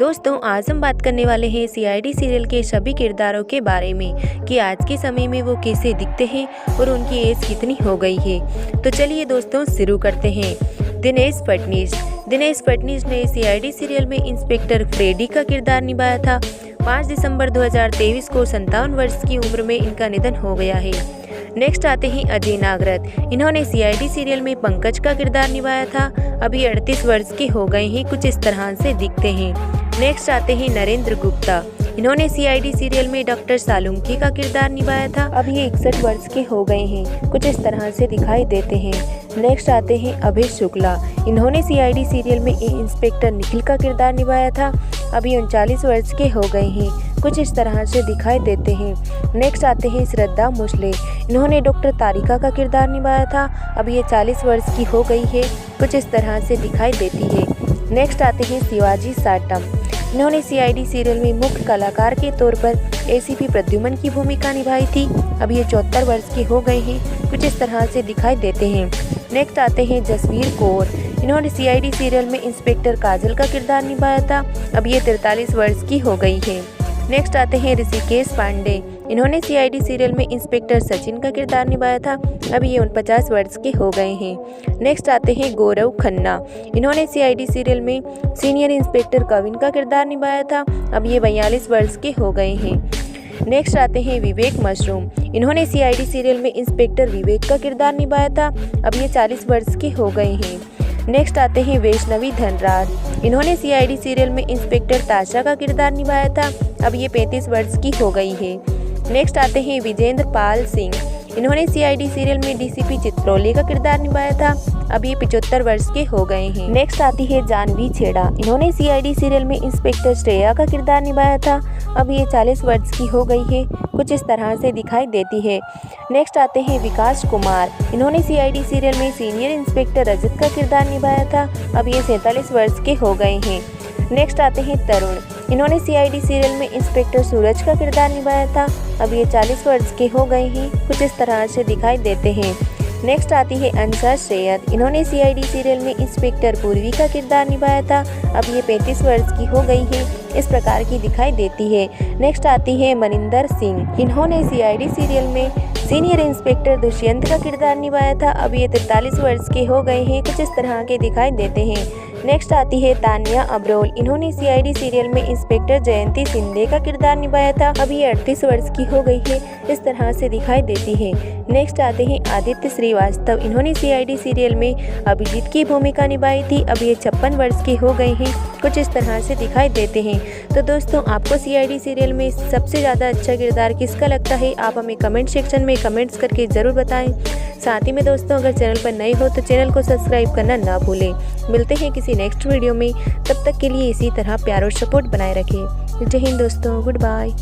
दोस्तों आज हम बात करने वाले हैं सीआईडी सीरियल के सभी किरदारों के बारे में कि आज के समय में वो कैसे दिखते हैं और उनकी एज कितनी हो गई है। तो चलिए दोस्तों शुरू करते हैं। दिनेश फडणीस ने सीआईडी सीरियल में इंस्पेक्टर फ्रेडी का किरदार निभाया था। 5 दिसंबर 2023 को 57 वर्ष की उम्र में इनका निधन हो गया है। नेक्स्ट आते हैं अजय नागरथ। इन्होंने सीआईडी सीरियल में पंकज का किरदार निभाया था। अभी 38 वर्ष के हो गए हैं, कुछ इस तरह से दिखते हैं। नेक्स्ट आते हैं नरेंद्र गुप्ता। इन्होंने सीआईडी सीरियल में डॉक्टर सालुंकी का किरदार निभाया था। अब ये 61 वर्ष के हो गए हैं, कुछ इस तरह से दिखाई देते हैं। नेक्स्ट आते हैं अभय शुक्ला। इन्होंने सीआईडी सीरियल में इंस्पेक्टर निखिल का किरदार निभाया था। अभी 39 वर्ष के हो गए हैं, कुछ इस तरह से दिखाई देते हैं। नेक्स्ट आते हैं श्रद्धा मुसले। इन्होंने डॉक्टर तारिका का किरदार निभाया था। अभी ये 40 वर्ष की हो गई है, कुछ इस तरह से दिखाई देती है। नेक्स्ट आते हैं शिवाजी साटम। इन्होंने सीआईडी सीरियल में मुख्य कलाकार के तौर पर एसीपी प्रद्युमन की भूमिका निभाई थी। अब ये 74 वर्ष के हो गए हैं, कुछ इस तरह से दिखाई देते हैं। नेक्स्ट आते हैं जसवीर कौर। इन्होंने सीआईडी सीरियल में इंस्पेक्टर काजल का किरदार निभाया था। अब ये 43 वर्ष की हो गई है। नेक्स्ट आते हैं ऋषिकेश पांडे। इन्होंने सीआईडी सीरियल में इंस्पेक्टर सचिन का किरदार निभाया था। अभी ये 49 वर्ष के हो गए हैं। नेक्स्ट आते हैं गौरव खन्ना। इन्होंने सीआईडी सीरियल में सीनियर इंस्पेक्टर कविन का किरदार निभाया था। अब ये 42 वर्ष के हो गए हैं। नेक्स्ट आते हैं विवेक मशरूम। इन्होंने सीआईडी सीरियल में इंस्पेक्टर विवेक का किरदार निभाया था। अब ये 40 वर्ष के हो गए हैं। नेक्स्ट आते हैं वैष्णवी धनराज। इन्होंने सीआईडी सीरियल में इंस्पेक्टर ताशा का किरदार निभाया था। अब ये 35 वर्ष की हो गई है। नेक्स्ट आते हैं विजेंद्र पाल सिंह। इन्होंने सीआईडी सीरियल में डीसीपी चित्रोली का किरदार निभाया था। अब ये 75 वर्ष के हो गए हैं। नेक्स्ट आती है जानवी छेड़ा। इन्होंने सीआईडी सीरियल में इंस्पेक्टर श्रेया का किरदार निभाया था। अब ये 40 वर्ष की हो गई है, कुछ इस तरह से दिखाई देती है। नेक्स्ट आते हैं विकास कुमार। इन्होंने सीआईडी सीरियल में सीनियर इंस्पेक्टर रजत का किरदार निभाया था। अब ये 47 वर्ष के हो गए हैं। नेक्स्ट आते हैं तरुण। इन्होंने सीआईडी सीरियल में इंस्पेक्टर सूरज का किरदार निभाया था। अब ये 40 वर्ष के हो गए हैं, कुछ इस तरह से दिखाई देते हैं। नेक्स्ट आती है अंशा सैयद। इन्होंने सीआईडी सीरियल में इंस्पेक्टर पूर्वी का किरदार निभाया था। अब ये 35 वर्ष की हो गई है, इस प्रकार की दिखाई देती है। नेक्स्ट आती है मनिंदर सिंह। इन्होंने सीआईडी सीरियल में सीनियर इंस्पेक्टर दुष्यंत का किरदार निभाया था। अब ये 43 वर्ष के हो गए हैं, कुछ इस तरह के दिखाई देते हैं। नेक्स्ट आती है तान्या अब्रोल। इन्होंने सीआईडी सीरियल में इंस्पेक्टर जयंती सिंधे का किरदार निभाया था। अब ये 38 वर्ष की हो गई है, इस तरह से दिखाई देती है। नेक्स्ट आते हैं आदित्य श्रीवास्तव। इन्होंने सीआईडी सीरियल में अभिजीत की भूमिका निभाई थी। अब ये 56 वर्ष के हो गए हैं, कुछ इस तरह से दिखाई देते हैं। तो दोस्तों आपको सीआईडी सीरियल में सबसे ज़्यादा अच्छा किरदार किसका लगता है, आप हमें कमेंट सेक्शन में कमेंट्स करके ज़रूर बताएं। साथ ही में दोस्तों अगर चैनल पर नए हो तो चैनल को सब्सक्राइब करना ना भूलें। मिलते हैं किसी नेक्स्ट वीडियो में, तब तक के लिए इसी तरह प्यार और सपोर्ट बनाए रखें। जय हिंद दोस्तों, गुड बाय।